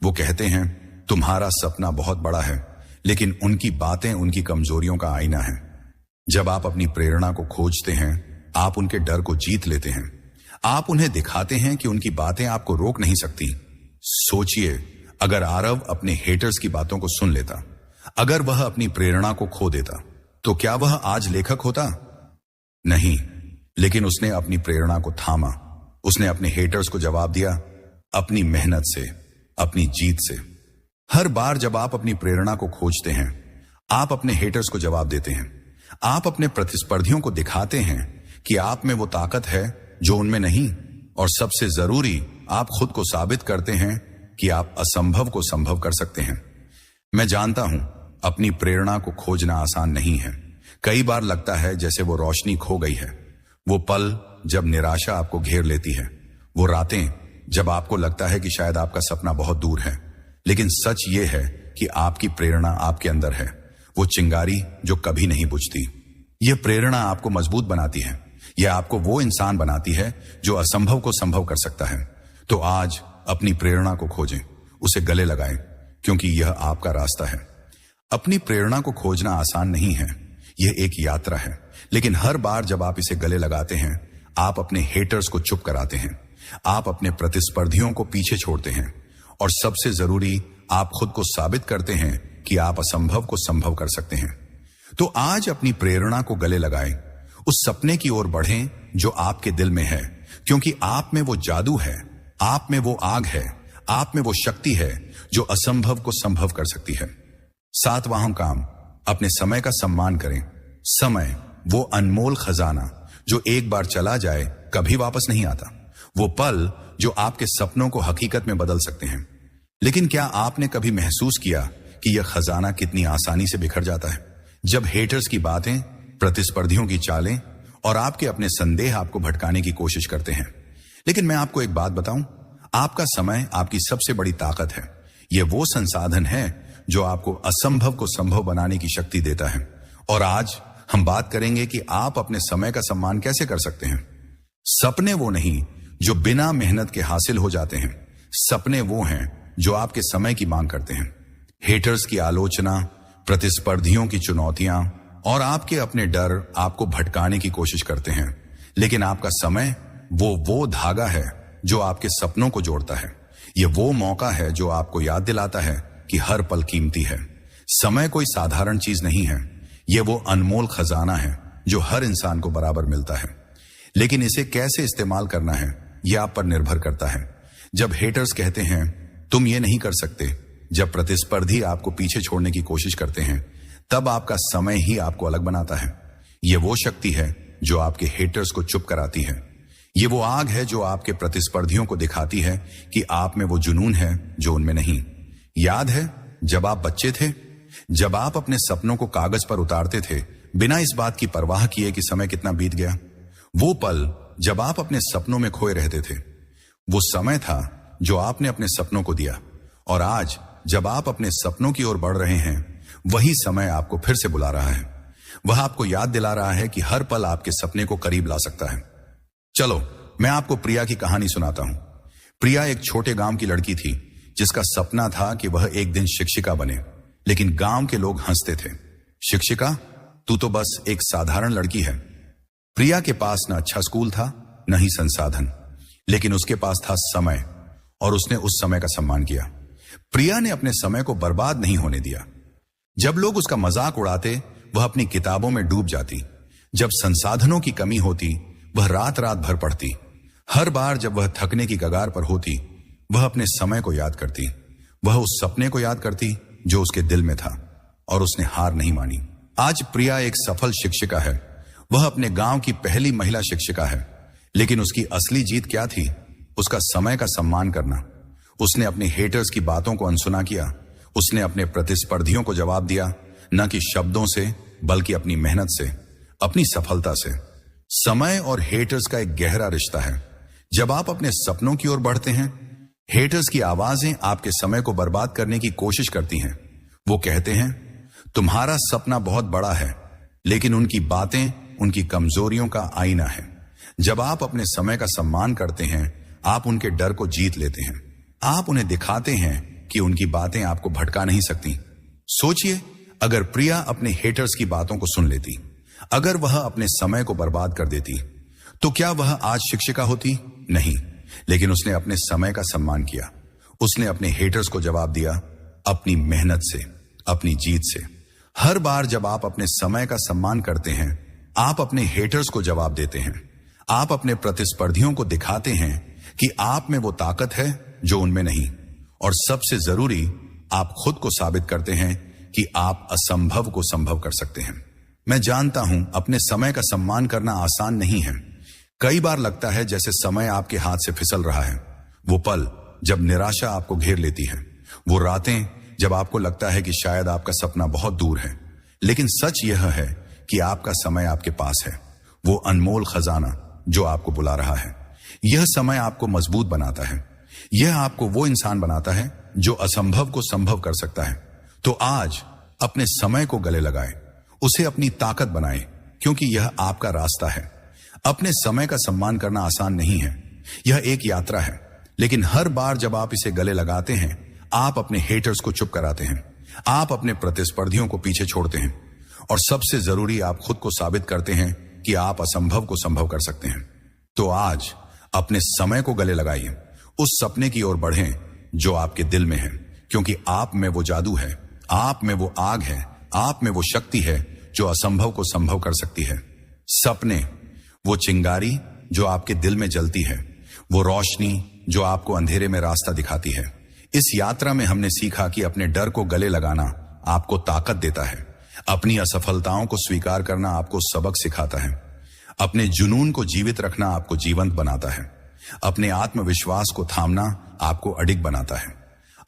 वो कहते हैं तुम्हारा सपना बहुत बड़ा है, लेकिन उनकी बातें उनकी कमजोरियों का आईना है। जब आप अपनी प्रेरणा को खोजते हैं, आप उनके डर को जीत लेते हैं। आप उन्हें दिखाते हैं कि उनकी बातें आपको रोक नहीं सकती। सोचिए, अगर आरव अपने हेटर्स की बातों को सुन लेता, अगर वह अपनी प्रेरणा को खो देता, तो क्या वह आज लेखक होता? नहीं, लेकिन उसने अपनी प्रेरणा को थामा। उसने अपने हेटर्स को जवाब दिया अपनी मेहनत से, अपनी जीत से। हर बार जब आप अपनी प्रेरणा को खोजते हैं, आप अपने हेटर्स को जवाब देते हैं। आप अपने प्रतिस्पर्धियों को दिखाते हैं कि आप में वो ताकत है जो उनमें नहीं, और सबसे जरूरी, आप खुद को साबित करते हैं कि आप असंभव को संभव कर सकते हैं। मैं जानता हूं अपनी प्रेरणा को खोजना आसान नहीं है। कई बार लगता है जैसे वो रोशनी खो गई है। वो पल जब निराशा आपको घेर लेती है, वो रातें जब आपको लगता है कि शायद आपका सपना बहुत दूर है, लेकिन सच ये है कि आपकी प्रेरणा आपके अंदर है, वो चिंगारी जो कभी नहीं बुझती। यह प्रेरणा आपको मजबूत बनाती है। यह आपको वो इंसान बनाती है जो असंभव को संभव कर सकता है। तो आज अपनी प्रेरणा को खोजें, उसे गले लगाएं, क्योंकि यह आपका रास्ता है। अपनी प्रेरणा को खोजना आसान नहीं है, यह एक यात्रा है। लेकिन हर बार जब आप इसे गले लगाते हैं, आप अपने हेटर्स को चुप कराते हैं, आप अपने प्रतिस्पर्धियों को पीछे छोड़ते हैं, और सबसे जरूरी, आप खुद को साबित करते हैं कि आप असंभव को संभव कर सकते हैं। तो आज अपनी प्रेरणा को गले लगाएं, उस सपने की ओर बढ़ें जो आपके दिल में है, क्योंकि आप में वो जादू है, आप में वो आग है, आप में वो शक्ति है जो असंभव को संभव कर सकती है। सातवां काम, अपने समय का सम्मान करें। समय वो अनमोल खजाना जो एक बार चला जाए कभी वापस नहीं आता। वो पल जो आपके सपनों को हकीकत में बदल सकते हैं। लेकिन क्या आपने कभी महसूस किया कि यह खजाना कितनी आसानी से बिखर जाता है? जब हेटर्स की बातें, प्रतिस्पर्धियों की चालें और आपके अपने संदेह आपको भटकाने की कोशिश करते हैं। लेकिन मैं आपको एक बात बताऊं, आपका समय आपकी सबसे बड़ी ताकत है। यह वो संसाधन है जो आपको असंभव को संभव बनाने की शक्ति देता है। और आज हम बात करेंगे कि आप अपने समय का सम्मान कैसे कर सकते हैं। सपने वो नहीं जो बिना मेहनत के हासिल हो जाते हैं, सपने वो हैं जो आपके समय की मांग करते हैं। हेटर्स की आलोचना, प्रतिस्पर्धियों की चुनौतियां और आपके अपने डर आपको भटकाने की कोशिश करते हैं, लेकिन आपका समय वो धागा है जो आपके सपनों को जोड़ता है। यह वो मौका है जो आपको याद दिलाता है कि हर पल कीमती है। समय कोई साधारण चीज नहीं है, यह वो अनमोल खजाना है जो हर इंसान को बराबर मिलता है। लेकिन इसे कैसे इस्तेमाल करना है, यह आप पर निर्भर करता है। जब हेटर्स कहते हैं तुम ये नहीं कर सकते, जब प्रतिस्पर्धी आपको पीछे छोड़ने की कोशिश करते हैं, तब आपका समय ही आपको अलग बनाता है। यह वो शक्ति है जो आपके हेटर्स को चुप कराती है। ये वो आग है जो आपके प्रतिस्पर्धियों को दिखाती है कि आप में वो जुनून है जो उनमें नहीं। याद है जब आप बच्चे थे, जब आप अपने सपनों को कागज पर उतारते थे बिना इस बात की परवाह किए कि समय कितना बीत गया। वो पल जब आप अपने सपनों में खोए रहते थे, वो समय था जो आपने अपने सपनों को दिया। और आज जब आप अपने सपनों की ओर बढ़ रहे हैं, वही समय आपको फिर से बुला रहा है। वह आपको याद दिला रहा है कि हर पल आपके सपने को करीब ला सकता है। चलो मैं आपको प्रिया की कहानी सुनाता हूं। प्रिया एक छोटे गांव की लड़की थी जिसका सपना था कि वह एक दिन शिक्षिका बने, लेकिन गांव के लोग हंसते थे। शिक्षिका, तू तो बस एक साधारण लड़की है। प्रिया के पास न अच्छा स्कूल था, न ही संसाधन, लेकिन उसके पास था समय, और उसने उस समय का सम्मान किया। प्रिया ने अपने समय को बर्बाद नहीं होने दिया। जब लोग उसका मजाक उड़ाते, वह अपनी किताबों में डूब जाती। जब संसाधनों की कमी होती, वह रात रात भर पढ़ती। हर बार जब वह थकने की कगार पर होती, वह अपने समय को याद करती। वह उस सपने को याद करती जो उसके दिल में था, और उसने हार नहीं मानी। आज प्रिया एक सफल शिक्षिका है। वह अपने गांव की पहली महिला शिक्षिका है। लेकिन उसकी असली जीत क्या थी? उसका समय का सम्मान करना। उसने अपने हेटर्स की बातों को अनसुना किया। उसने अपने प्रतिस्पर्धियों को जवाब दिया, न कि शब्दों से बल्कि अपनी मेहनत से, अपनी सफलता से। समय और हेटर्स का एक गहरा रिश्ता है। जब आप अपने सपनों की ओर बढ़ते हैं, हेटर्स की आवाजें आपके समय को बर्बाद करने की कोशिश करती हैं। वो कहते हैं तुम्हारा सपना बहुत बड़ा है, लेकिन उनकी बातें उनकी कमजोरियों का आईना है। जब आप अपने समय का सम्मान करते हैं, आप उनके डर को जीत लेते हैं। आप उन्हें दिखाते हैं कि उनकी बातें आपको भटका नहीं सकती। सोचिए, अगर प्रिया अपने हेटर्स की बातों को सुन लेती, अगर वह अपने समय को बर्बाद कर देती, तो क्या वह आज शिक्षिका होती? नहीं, लेकिन उसने अपने समय का सम्मान किया। उसने अपने हेटर्स को जवाब दिया अपनी मेहनत से, अपनी जीत से। हर बार जब आप अपने समय का सम्मान करते हैं, आप अपने हेटर्स को जवाब देते हैं। आप अपने प्रतिस्पर्धियों को दिखाते हैं कि आप में वो ताकत है जो उनमें नहीं। और सबसे जरूरी, आप खुद को साबित करते हैं कि आप असंभव को संभव कर सकते हैं। मैं जानता हूं अपने समय का सम्मान करना आसान नहीं है। कई बार लगता है जैसे समय आपके हाथ से फिसल रहा है। वो पल जब निराशा आपको घेर लेती है, वो रातें जब आपको लगता है कि शायद आपका सपना बहुत दूर है। लेकिन सच यह है कि आपका समय आपके पास है, वो अनमोल खजाना जो आपको बुला रहा है। यह समय आपको मजबूत बनाता है। यह आपको वो इंसान बनाता है जो असंभव को संभव कर सकता है। तो आज अपने समय को गले लगाएं, उसे अपनी ताकत बनाएं, क्योंकि यह आपका रास्ता है। अपने समय का सम्मान करना आसान नहीं है। यह एक यात्रा है, लेकिन हर बार जब आप इसे गले लगाते हैं, आप अपने हेटर्स को चुप कराते हैं। आप अपने प्रतिस्पर्धियों को पीछे छोड़ते हैं, और सबसे जरूरी, आप खुद को साबित करते हैं कि आप असंभव को संभव कर सकते हैं। तो आज अपने समय को गले लगाइए, उस सपने की ओर बढ़ें जो आपके दिल में है, क्योंकि आप में वो जादू है, आप में वो आग है, आप में वो शक्ति है जो असंभव को संभव कर सकती है। सपने, वो चिंगारी जो आपके दिल में जलती है, वो रोशनी जो आपको अंधेरे में रास्ता दिखाती है। इस यात्रा में हमने सीखा कि अपने डर को गले लगाना आपको ताकत देता है। अपनी असफलताओं को स्वीकार करना आपको सबक सिखाता है। अपने जुनून को जीवित रखना आपको जीवंत बनाता है। अपने आत्मविश्वास को थामना आपको अडिग बनाता है।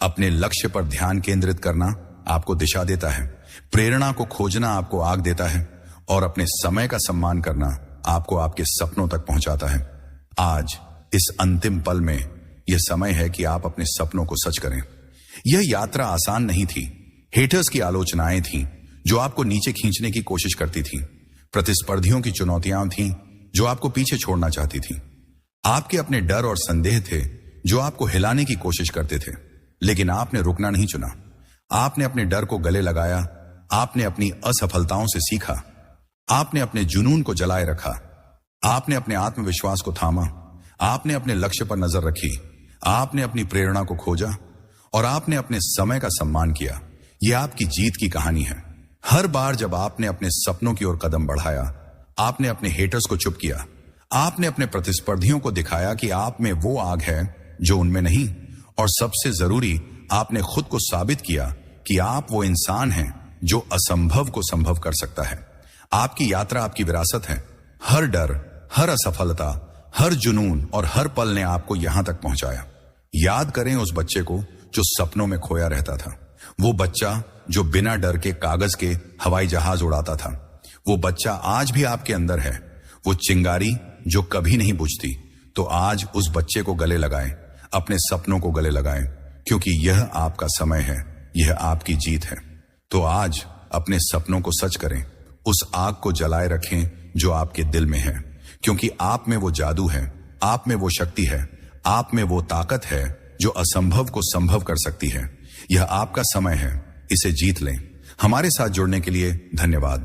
अपने लक्ष्य पर ध्यान केंद्रित करना आपको दिशा देता है। प्रेरणा को खोजना आपको आग देता है, और अपने समय का सम्मान करना आपको आपके सपनों तक पहुंचाता है। आज इस अंतिम पल में यह समय है कि आप अपने सपनों को सच करें। यह यात्रा आसान नहीं थी। हेटर्स की आलोचनाएं थीं जो आपको नीचे खींचने की कोशिश करती थीं। प्रतिस्पर्धियों की चुनौतियां थीं जो आपको पीछे छोड़ना चाहती थीं। आपके अपने डर और संदेह थे जो आपको हिलाने की कोशिश करते थे, लेकिन आपने रुकना नहीं चुना। आपने अपने डर को गले लगाया। आपने अपनी असफलताओं से सीखा। आपने अपने जुनून को जलाए रखा। आपने अपने आत्मविश्वास को थामा। आपने अपने लक्ष्य पर नजर रखी। आपने अपनी प्रेरणा को खोजा, और आपने अपने समय का सम्मान किया। यह आपकी जीत की कहानी है। हर बार जब आपने अपने सपनों की ओर कदम बढ़ाया, आपने अपने हेटर्स को चुप किया। आपने अपने प्रतिस्पर्धियों को दिखाया कि आप में वो आग है जो उनमें नहीं। और सबसे जरूरी, आपने खुद को साबित किया कि आप वो इंसान हैं जो असंभव को संभव कर सकता है। आपकी यात्रा आपकी विरासत है। हर डर, हर असफलता, हर जुनून और हर पल ने आपको यहां तक पहुंचाया। याद करें उस बच्चे को जो सपनों में खोया रहता था। वो बच्चा जो बिना डर के कागज के हवाई जहाज उड़ाता था। वो बच्चा आज भी आपके अंदर है। वो चिंगारी जो कभी नहीं बुझती। तो आज उस बच्चे को गले लगाएं, अपने सपनों को गले लगाएं, क्योंकि यह आपका समय है, यह आपकी जीत है। तो आज अपने सपनों को सच करें, उस आग को जलाए रखें जो आपके दिल में है, क्योंकि आप में वो जादू है, आप में वो शक्ति है, आप में वो ताकत है जो असंभव को संभव कर सकती है। यह आपका समय है, इसे जीत लें। हमारे साथ जुड़ने के लिए धन्यवाद।